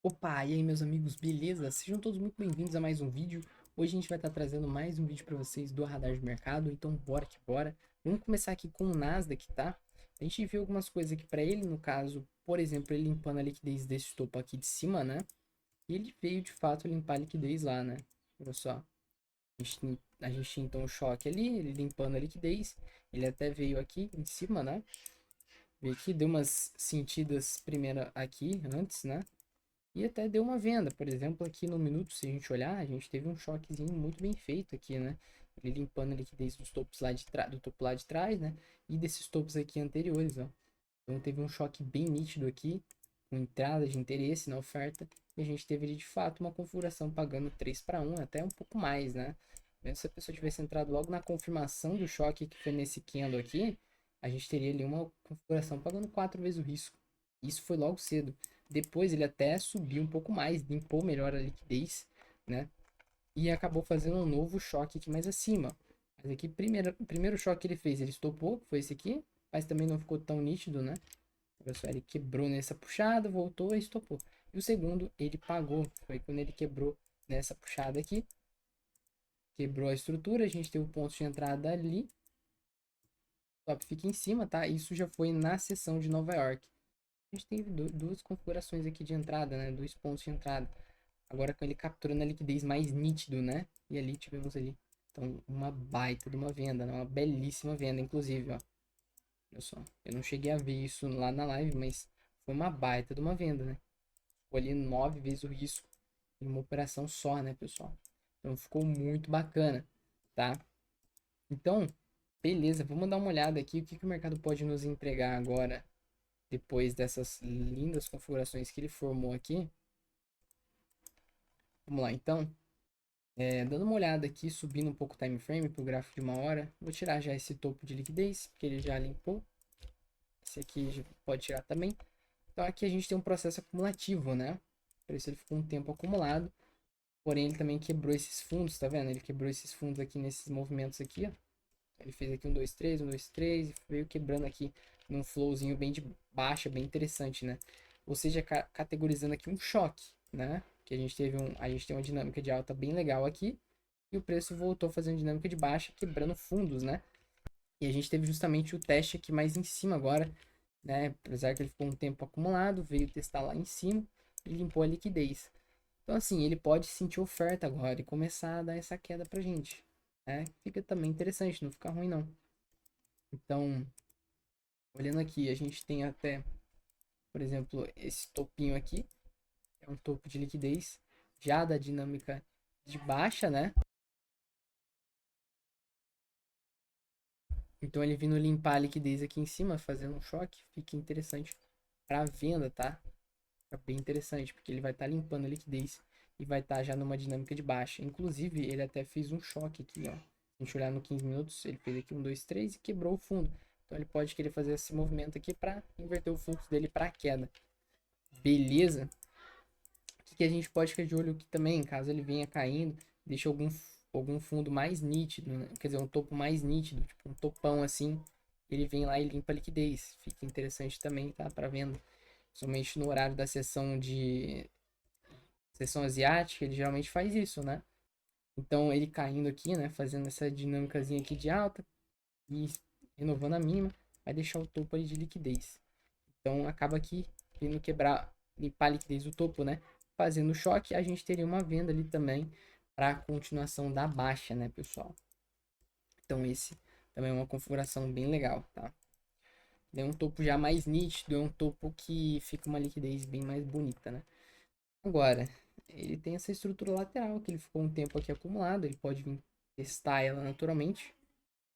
Opa, e aí meus amigos, beleza? Sejam todos muito bem-vindos a mais um vídeo. Hoje a gente vai estar trazendo mais um vídeo para vocês do Radar de Mercado, então bora que bora. Vamos começar aqui com o Nasdaq, tá? A gente viu algumas coisas aqui para ele, no caso, por exemplo, ele limpando a liquidez desse topo aqui de cima, né? E ele veio de fato limpar a liquidez lá, né? Olha só, a gente tinha então um choque ali, ele limpando a liquidez, ele até veio aqui em cima, né? Veio aqui, deu umas sentidas primeiro aqui, antes, né? E até deu uma venda, por exemplo, aqui no minuto, se a gente olhar, a gente teve um choquezinho muito bem feito aqui, né? Ele limpando a liquidez dos topos lá de trás, do topo lá de trás, né? E desses topos aqui anteriores, ó. Então teve um choque bem nítido aqui, com entrada de interesse na oferta, e a gente teve de fato uma configuração pagando 3 para 1, até um pouco mais, né? Mesmo se a pessoa tivesse entrado logo na confirmação do choque que foi nesse candle aqui, a gente teria ali uma configuração pagando 4 vezes o risco. Isso foi logo cedo. Depois ele até subiu um pouco mais, limpou melhor a liquidez, né? E acabou fazendo um novo choque aqui mais acima. Mas aqui, o primeiro choque que ele fez, ele estopou, foi esse aqui, mas também não ficou tão nítido, né? Olha só, ele quebrou nessa puxada, voltou e estopou. E o segundo, ele pagou, foi quando ele quebrou nessa puxada aqui, quebrou a estrutura, a gente tem o ponto de entrada ali, o top fica em cima, tá? Isso já foi na seção de Nova York. A gente tem duas configurações aqui de entrada, né? Dois pontos de entrada. Agora com ele capturando a liquidez mais nítido, né? E ali tivemos ali, então, uma baita de uma venda, né? Uma belíssima venda, inclusive, ó. Olha só, eu não cheguei a ver isso lá na live, mas foi uma baita de uma venda, né? Ficou ali 9 vezes o risco em uma operação só, né, pessoal? Então ficou muito bacana, tá? Então, beleza, vamos dar uma olhada aqui o que o mercado pode nos entregar agora, depois dessas lindas configurações que ele formou aqui. Vamos lá, então. Dando uma olhada aqui, subindo um pouco o time frame para o gráfico de uma hora. Vou tirar já esse topo de liquidez, porque ele já limpou. Esse aqui já pode tirar também. Então aqui a gente tem um processo acumulativo, né? Por isso ele ficou um tempo acumulado. Porém, ele também quebrou esses fundos, tá vendo? Ele quebrou esses fundos aqui nesses movimentos aqui, ó. Ele fez aqui um 2 3 um 2 3 e veio quebrando aqui num flowzinho bem de baixa, bem interessante, né? Ou seja, categorizando aqui um choque, né? Que a gente tem uma dinâmica de alta bem legal aqui e o preço voltou fazendo dinâmica de baixa, quebrando fundos, né? E a gente teve justamente o teste aqui mais em cima agora, né? Apesar que ele ficou um tempo acumulado, veio testar lá em cima e limpou a liquidez. Então, assim, ele pode sentir oferta agora e começar a dar essa queda pra gente, né? Fica também interessante, não fica ruim não. Então, olhando aqui, a gente tem até, por exemplo, esse topinho aqui, é um topo de liquidez já da dinâmica de baixa, né? Então ele vindo limpar a liquidez aqui em cima, fazendo um choque, fica interessante para venda, tá? Fica bem interessante, porque ele vai estar limpando a liquidez e vai estar já numa dinâmica de baixa. Inclusive, ele até fez um choque aqui, ó. Se a gente olhar no 15 minutos, ele fez aqui um 2 3 e quebrou o fundo. Então ele pode querer fazer esse movimento aqui para inverter o fluxo dele para queda. Beleza? O que a gente pode ficar de olho aqui também, caso ele venha caindo, deixa algum fundo mais nítido, né? Quer dizer, um topo mais nítido, tipo um topão assim, ele vem lá e limpa a liquidez. Fica interessante também, tá? Para venda. Somente no horário da sessão asiática, ele geralmente faz isso, né? Então ele caindo aqui, né? Fazendo essa dinâmicazinha aqui de alta e renovando a mínima, vai deixar o topo ali de liquidez. Então acaba aqui vindo quebrar, limpar a liquidez do topo, né? Fazendo choque, a gente teria uma venda ali também para a continuação da baixa, né, pessoal? Então esse também é uma configuração bem legal, tá? É um topo já mais nítido, é um topo que fica uma liquidez bem mais bonita, né? Agora, ele tem essa estrutura lateral que ele ficou um tempo aqui acumulado, ele pode vir testar ela naturalmente,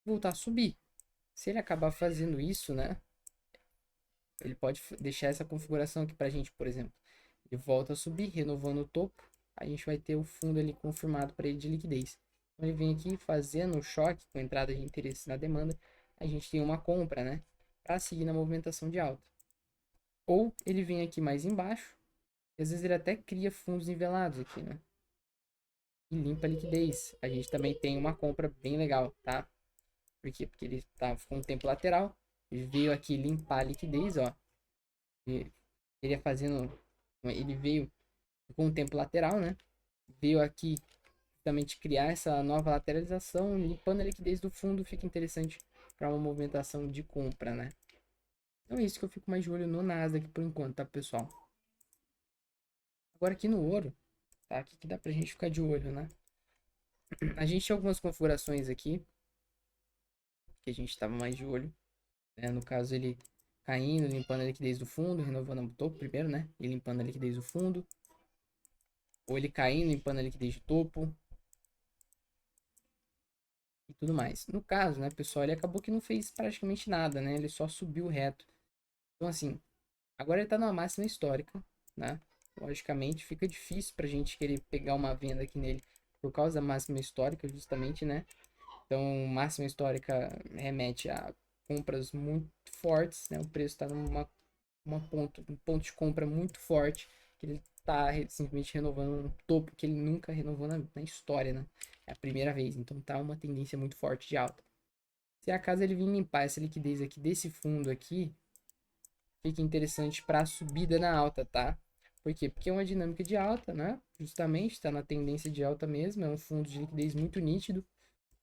voltar a subir. Se ele acabar fazendo isso, né? Ele pode deixar essa configuração aqui pra gente, por exemplo. Ele volta a subir, renovando o topo. A gente vai ter o fundo ali confirmado para ele de liquidez. Então ele vem aqui fazendo o choque com entrada de interesse na demanda. A gente tem uma compra, né? Para seguir na movimentação de alta. Ou ele vem aqui mais embaixo. E às vezes ele até cria fundos nivelados aqui, né? E limpa a liquidez. A gente também tem uma compra bem legal, tá? Por quê? Porque ele tá com um tempo lateral. Ele veio aqui limpar a liquidez, ó. E ele ia fazendo. Ele veio com o tempo lateral, né? Veio aqui justamente criar essa nova lateralização, limpando a liquidez do fundo, fica interessante para uma movimentação de compra, né? Então é isso que eu fico mais de olho no Nasdaq por enquanto, tá, pessoal? Agora aqui no ouro, tá? Aqui que dá pra gente ficar de olho, né? A gente tem algumas configurações aqui que a gente estava mais de olho, né? No caso, ele caindo, limpando a liquidez do fundo, renovando o topo primeiro, né? E limpando a liquidez do fundo. Ou ele caindo, limpando a liquidez do topo. E tudo mais. No caso, né, pessoal, ele acabou que não fez praticamente nada, né? Ele só subiu reto. Então, assim, agora ele tá numa máxima histórica, né? Logicamente, fica difícil pra gente querer pegar uma venda aqui nele por causa da máxima histórica, justamente, né? Então, máxima histórica remete a compras muito fortes, né? O preço está um ponto de compra muito forte, que ele está simplesmente renovando um topo que ele nunca renovou na história, né? É a primeira vez, então tá uma tendência muito forte de alta. Se acaso ele vir limpar essa liquidez aqui desse fundo aqui, fica interessante para a subida na alta, tá? Por quê? Porque é uma dinâmica de alta, né? Justamente, está na tendência de alta mesmo, é um fundo de liquidez muito nítido,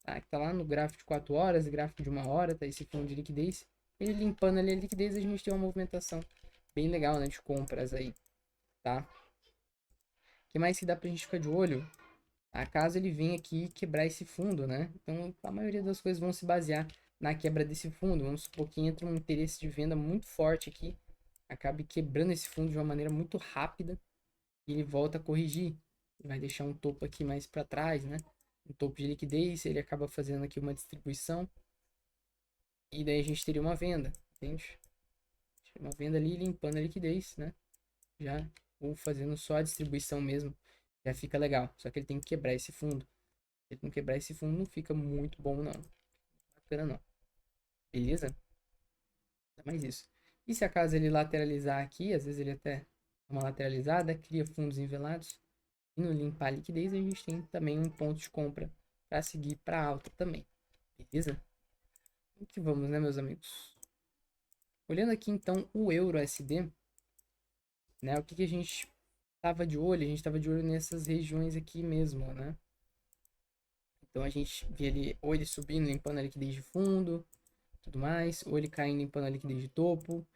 tá? Que tá lá no gráfico de 4 horas, gráfico de 1 hora, tá esse fundo de liquidez. Ele limpando ali a liquidez, a gente tem uma movimentação bem legal, né, de compras aí, tá? O que mais que dá pra gente ficar de olho? Caso ele venha aqui quebrar esse fundo, né? Então, a maioria das coisas vão se basear na quebra desse fundo. Vamos supor que entra um interesse de venda muito forte aqui, acabe quebrando esse fundo de uma maneira muito rápida e ele volta a corrigir. Ele vai deixar um topo aqui mais para trás, né? Um topo de liquidez, ele acaba fazendo aqui uma distribuição e daí a gente teria uma venda, entende? Uma venda ali limpando a liquidez, né? Já, ou fazendo só a distribuição mesmo, já fica legal. Só que ele tem que quebrar esse fundo. Se ele não quebrar esse fundo, não fica muito bom, não. Bacana, não. Beleza? É mais isso. E se acaso ele lateralizar aqui, às vezes ele até dá uma lateralizada, cria fundos envelados. E no limpar a liquidez, a gente tem também um ponto de compra para seguir para alta também. Beleza? O que vamos, né, meus amigos? Olhando aqui então o euro USD, né? O que a gente tava de olho? A gente tava de olho nessas regiões aqui mesmo, né? Então a gente vê ele, ou ele subindo, limpando a liquidez de fundo, tudo mais, ou ele caindo, limpando a liquidez de topo,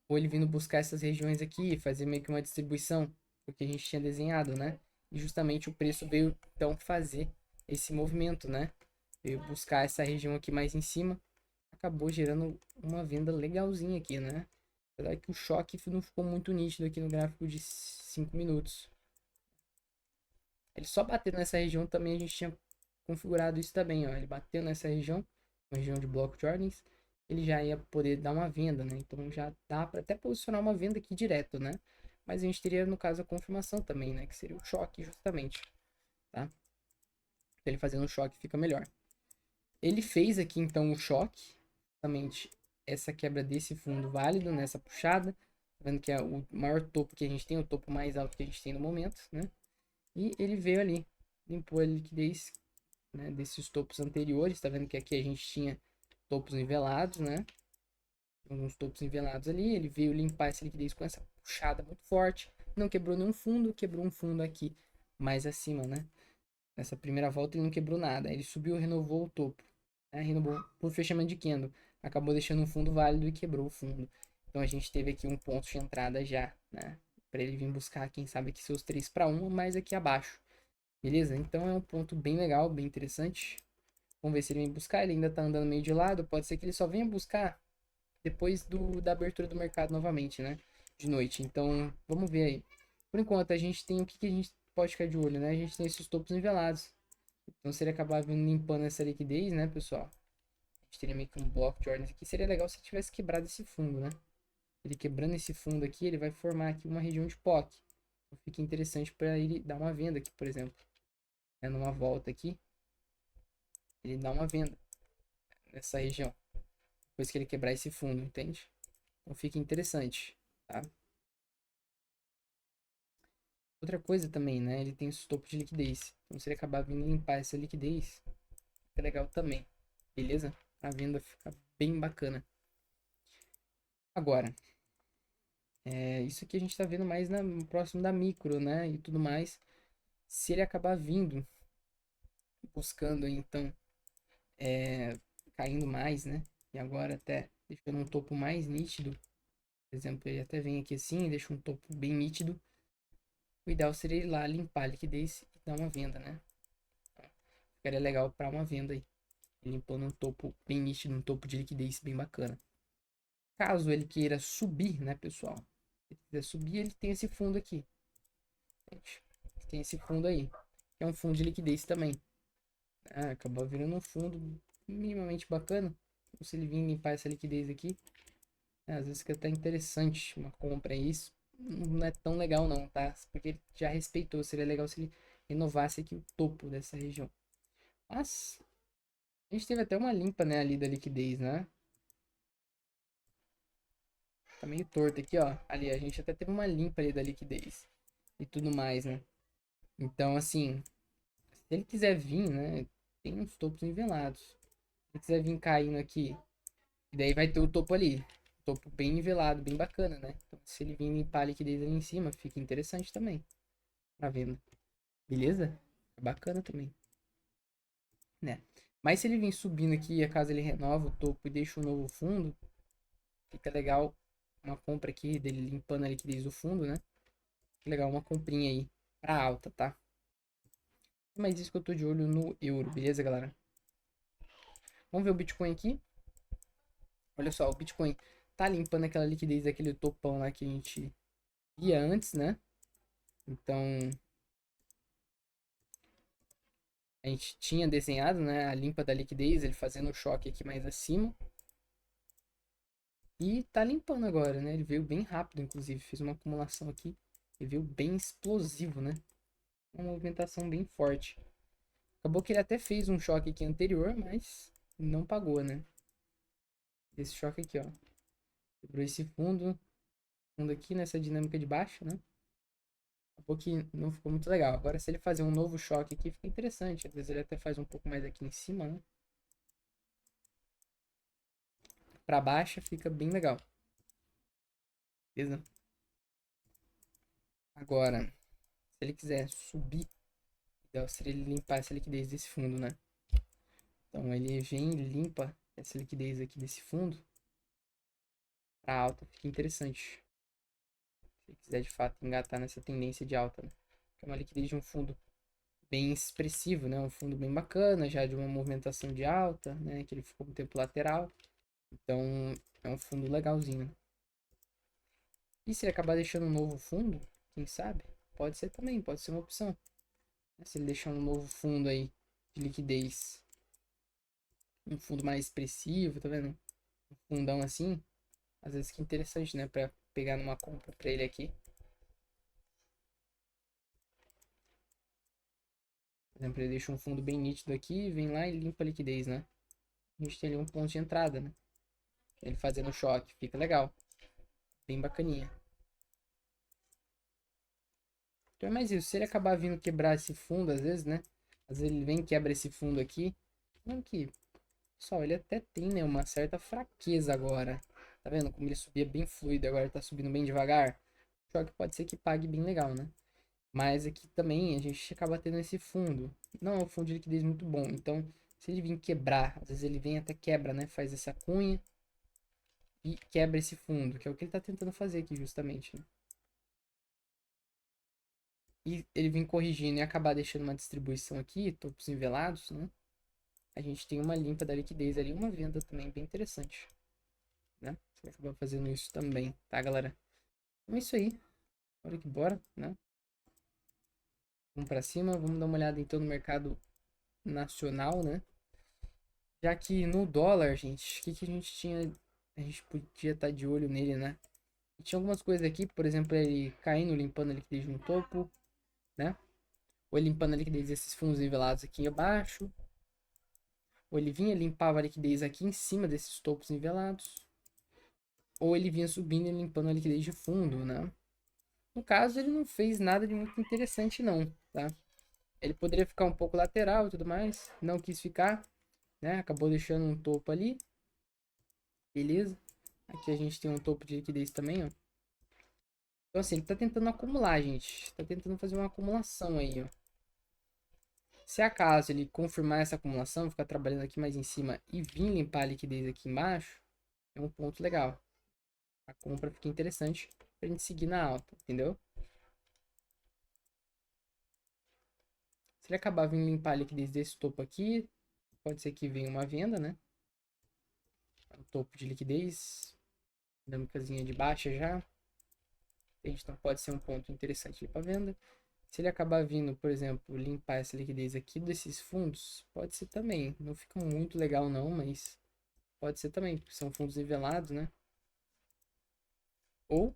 ou ele vindo buscar essas regiões aqui, fazer meio que uma distribuição, porque a gente tinha desenhado, né? E justamente o preço veio então fazer esse movimento, né? Veio buscar essa região aqui mais em cima, acabou gerando uma venda legalzinha aqui, né? Apesar que o choque não ficou muito nítido aqui no gráfico de 5 minutos. Ele só bateu nessa região também, a gente tinha configurado isso também, ó. Ele bateu nessa região, uma região de bloco de ordens, ele já ia poder dar uma venda, né? Então já dá para até posicionar uma venda aqui direto, né? Mas a gente teria, no caso, a confirmação também, né? Que seria o choque, justamente, tá? Ele fazendo o choque fica melhor. Ele fez aqui, então, o choque, justamente essa quebra desse fundo válido nessa puxada. Tá vendo que é o maior topo que a gente tem, o topo mais alto que a gente tem no momento, né? E ele veio ali, limpou a liquidez, né, desses topos anteriores. Tá vendo que aqui a gente tinha topos nivelados, né? Alguns topos nivelados ali. Ele veio limpar essa liquidez com essa puxada muito forte. Não quebrou nenhum fundo, quebrou um fundo aqui mais acima, né? Nessa primeira volta ele não quebrou nada. Ele subiu, renovou o topo, né? Renovou por fechamento de candle. Acabou deixando um fundo válido e quebrou o fundo. Então a gente teve aqui um ponto de entrada já, né? Para ele vir buscar, quem sabe, aqui seus 3 para 1, mais aqui abaixo. Beleza? Então é um ponto bem legal, bem interessante. Vamos ver se ele vem buscar. Ele ainda tá andando meio de lado. Pode ser que ele só venha buscar depois da abertura do mercado novamente, né? De noite. Então, vamos ver aí. Por enquanto, a gente tem o que a gente pode ficar de olho, né? A gente tem esses topos nivelados. Então, se ele acabar vindo limpando essa liquidez, né, pessoal? A gente teria meio que um bloco de ordens aqui. Seria legal se tivesse quebrado esse fundo, né? Ele quebrando esse fundo aqui, ele vai formar aqui uma região de POC. Então, fica interessante para ele dar uma venda aqui, por exemplo. Numa volta aqui, ele dá uma venda nessa região. Depois que ele quebrar esse fundo, entende? Então fica interessante, tá? Outra coisa também, né? Ele tem os topos de liquidez. Então se ele acabar vindo limpar essa liquidez, fica legal também. Beleza? A venda fica bem bacana. Agora, Isso aqui a gente tá vendo mais próximo da micro, né? E tudo mais. Se ele acabar vindo, buscando aí, então, é, caindo mais, né? E agora até deixando um topo mais nítido. Por exemplo, ele até vem aqui assim, deixa um topo bem nítido. O ideal seria ir lá limpar a liquidez e dar uma venda, né? Ficaria legal para uma venda aí. Limpando um topo bem nítido, um topo de liquidez bem bacana. Caso ele queira subir, né, pessoal? Se ele quiser subir, ele tem esse fundo aqui. Gente, tem esse fundo aí. Que é um fundo de liquidez também. Acabou virando um fundo minimamente bacana. Se ele vir limpar essa liquidez aqui, às vezes fica até interessante uma compra. Isso não é tão legal não, tá? Porque ele já respeitou. Seria legal se ele renovasse aqui o topo dessa região. Mas a gente teve até uma limpa, né, ali da liquidez, né? Tá meio torto aqui, ó. Ali, a gente até teve uma limpa ali da liquidez e tudo mais, né? Então, assim, se ele quiser vir, né? Tem uns topos nivelados. Se ele quiser vir caindo aqui, e daí vai ter o topo ali. Topo bem nivelado, bem bacana, né? Então, se ele vir limpar a liquidez ali em cima, fica interessante também pra venda. Beleza? É bacana também, né? Mas se ele vir subindo aqui, caso ele renova o topo e deixa um novo fundo, fica legal uma compra aqui dele limpando a liquidez do fundo, né? Legal, uma comprinha aí pra alta, tá? Mas isso que eu tô de olho no euro, beleza, galera? Vamos ver o Bitcoin aqui. Olha só, o Bitcoin tá limpando aquela liquidez daquele topão lá que a gente via antes, né? Então, a gente tinha desenhado, né, a limpa da liquidez, ele fazendo o choque aqui mais acima. E tá limpando agora, né? Ele veio bem rápido, inclusive. Fez uma acumulação aqui. Ele veio bem explosivo, né? Uma movimentação bem forte. Acabou que ele até fez um choque aqui anterior, mas não pagou, né? Esse choque aqui, ó. Quebrou esse fundo aqui nessa dinâmica de baixo, né? Acabou que não ficou muito legal. Agora, se ele fazer um novo choque aqui, fica interessante. Às vezes ele até faz um pouco mais aqui em cima, né? Pra baixo fica bem legal. Beleza? Agora, se ele quiser subir, então seria ele limpar essa liquidez desse fundo, né? Então ele vem e limpa essa liquidez aqui desse fundo pra alta. Fica interessante. Se ele quiser de fato engatar nessa tendência de alta, né? Que é uma liquidez de um fundo bem expressivo, né? Um fundo bem bacana, já de uma movimentação de alta, né? Que ele ficou um tempo lateral. Então é um fundo legalzinho, né? E se ele acabar deixando um novo fundo, quem sabe? Pode ser também, pode ser uma opção. Se ele deixar um novo fundo aí de liquidez, um fundo mais expressivo, tá vendo? Um fundão assim, às vezes que interessante, né? Pra pegar numa compra pra ele aqui. Por exemplo, ele deixa um fundo bem nítido aqui, vem lá e limpa a liquidez, né? A gente tem ali um ponto de entrada, né? Ele fazendo choque, fica legal. Bem bacaninha. Então é mais isso. Se ele acabar vindo quebrar esse fundo, às vezes, né? Às vezes ele vem e quebra esse fundo aqui. Não que, pessoal, ele até tem, né, uma certa fraqueza agora. Tá vendo como ele subia bem fluido, agora ele tá subindo bem devagar? O choque pode ser que pague bem legal, né? Mas aqui também a gente acaba tendo esse fundo. Não é um fundo de liquidez muito bom. Então, se ele vir quebrar, às vezes ele vem até quebra, né? Faz essa cunha e quebra esse fundo, que é o que ele tá tentando fazer aqui justamente, né? E ele vem corrigindo e acabar deixando uma distribuição aqui, topos nivelados, né? A gente tem uma limpa da liquidez ali, uma venda também bem interessante, né? Você vai acabar fazendo isso também, tá, galera? Então é isso aí. Bora que bora, né? Vamos pra cima, vamos dar uma olhada então no mercado nacional, né? Já que no dólar, gente, o que, que a gente tinha? A gente podia estar de olho nele, né? E tinha algumas coisas aqui, por exemplo, ele caindo, limpando a liquidez no topo, né? Ou ele limpando a liquidez desses fundos nivelados aqui abaixo. Ou ele vinha limpava a liquidez aqui em cima desses topos nivelados. Ou ele vinha subindo e limpando a liquidez de fundo, né? No caso, ele não fez nada de muito interessante, não, tá? Ele poderia ficar um pouco lateral e tudo mais. Não quis ficar, né? Acabou deixando um topo ali. Beleza. Aqui a gente tem um topo de liquidez também, ó. Então, assim, ele tá tentando acumular, gente. Tá tentando fazer uma acumulação aí, ó. Se acaso ele confirmar essa acumulação, ficar trabalhando aqui mais em cima e vir limpar a liquidez aqui embaixo, é um ponto legal. A compra fica interessante pra gente seguir na alta, entendeu? Se ele acabar vindo limpar a liquidez desse topo aqui, pode ser que venha uma venda, né? O topo de liquidez, dinâmicazinha de baixa já. Então pode ser um ponto interessante para venda. Se ele acabar vindo, por exemplo, limpar essa liquidez aqui desses fundos, pode ser também. Não fica muito legal não, mas pode ser também, porque são fundos nivelados, né? Ou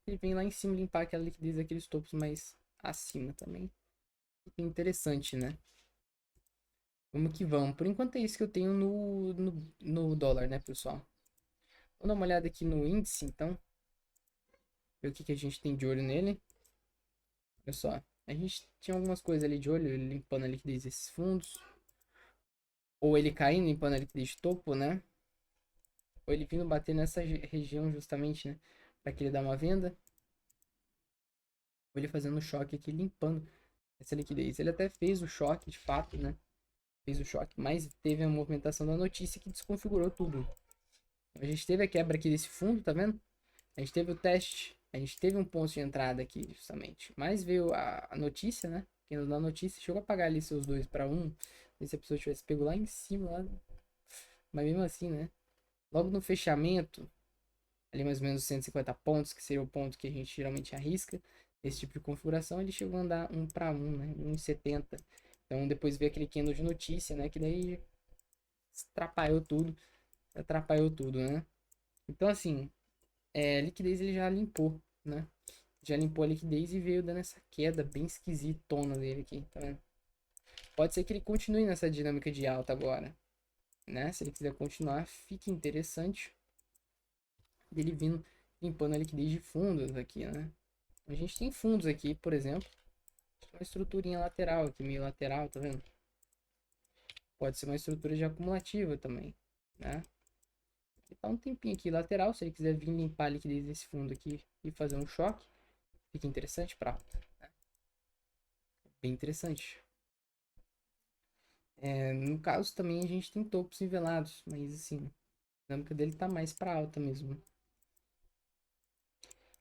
ele vem lá em cima limpar aquela liquidez daqueles topos mais acima também. Fica interessante, né? Vamos que vamos. Por enquanto é isso que eu tenho no dólar, né, pessoal? Vamos dar uma olhada aqui no índice, então. Ver o que, que a gente tem de olho nele. Olha só. A gente tinha algumas coisas ali de olho, ele limpando a liquidez desses fundos. Ou ele caindo, limpando a liquidez de topo, né? Ou ele vindo bater nessa região justamente, né? Pra que ele dar uma venda. Ou ele fazendo um choque aqui, limpando essa liquidez. Ele até fez o choque, de fato, né? Fez o choque, mas teve a movimentação da notícia que desconfigurou tudo. A gente teve a quebra aqui desse fundo, tá vendo? A gente teve o teste, a gente teve um ponto de entrada aqui, justamente. Mas veio a notícia, né? Quem nos dá a notícia chegou a pagar ali seus 2 para 1. Se a pessoa tivesse pego lá em cima, lá. Mas mesmo assim, né? Logo no fechamento, ali mais ou menos 150 pontos, que seria o ponto que a gente geralmente arrisca. Esse tipo de configuração, ele chegou a andar 1 para 1, né? 1,70. Então depois veio aquele candle de notícia, né? Que daí atrapalhou tudo, né? Então assim, liquidez ele já limpou, né? Já limpou a liquidez e veio dando essa queda bem esquisitona dele aqui, tá vendo? Pode ser que ele continue nessa dinâmica de alta agora, né? Se ele quiser continuar, fica interessante dele vindo limpando a liquidez de fundos aqui, né? A gente tem fundos aqui, por exemplo, uma estruturinha lateral aqui, meio lateral, tá vendo? Pode ser uma estrutura de acumulativa também, né? Ele tá um tempinho aqui lateral, se ele quiser vir limpar a liquidez desse fundo aqui e fazer um choque, fica interessante para alta, né? Bem interessante. No caso também a gente tem topos nivelados, mas assim, a dinâmica dele tá mais para alta mesmo.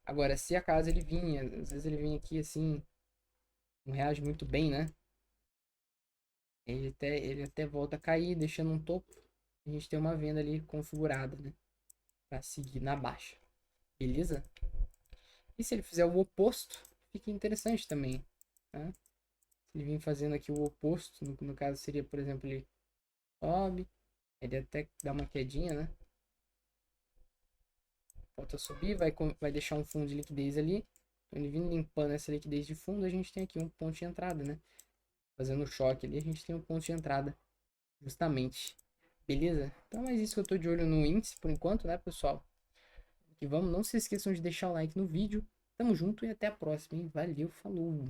Agora, se acaso ele vinha, às vezes ele vem aqui assim, não reage muito bem, né? Ele até volta a cair, deixando um topo. A gente tem uma venda ali configurada, né? Para seguir na baixa. Beleza? E se ele fizer o oposto, fica interessante também, né? Se ele vir fazendo aqui o oposto, no caso seria, por exemplo, ele sobe, ele até dá uma quedinha, né? Volta a subir, vai deixar um fundo de liquidez ali. Então, ele vindo limpando essa liquidez de fundo, a gente tem aqui um ponto de entrada, né? Fazendo o choque ali, a gente tem um ponto de entrada, justamente. Beleza? Então é isso que eu tô de olho no índice por enquanto, né, pessoal? E vamos, não se esqueçam de deixar o like no vídeo. Tamo junto e até a próxima, hein? Valeu, falou!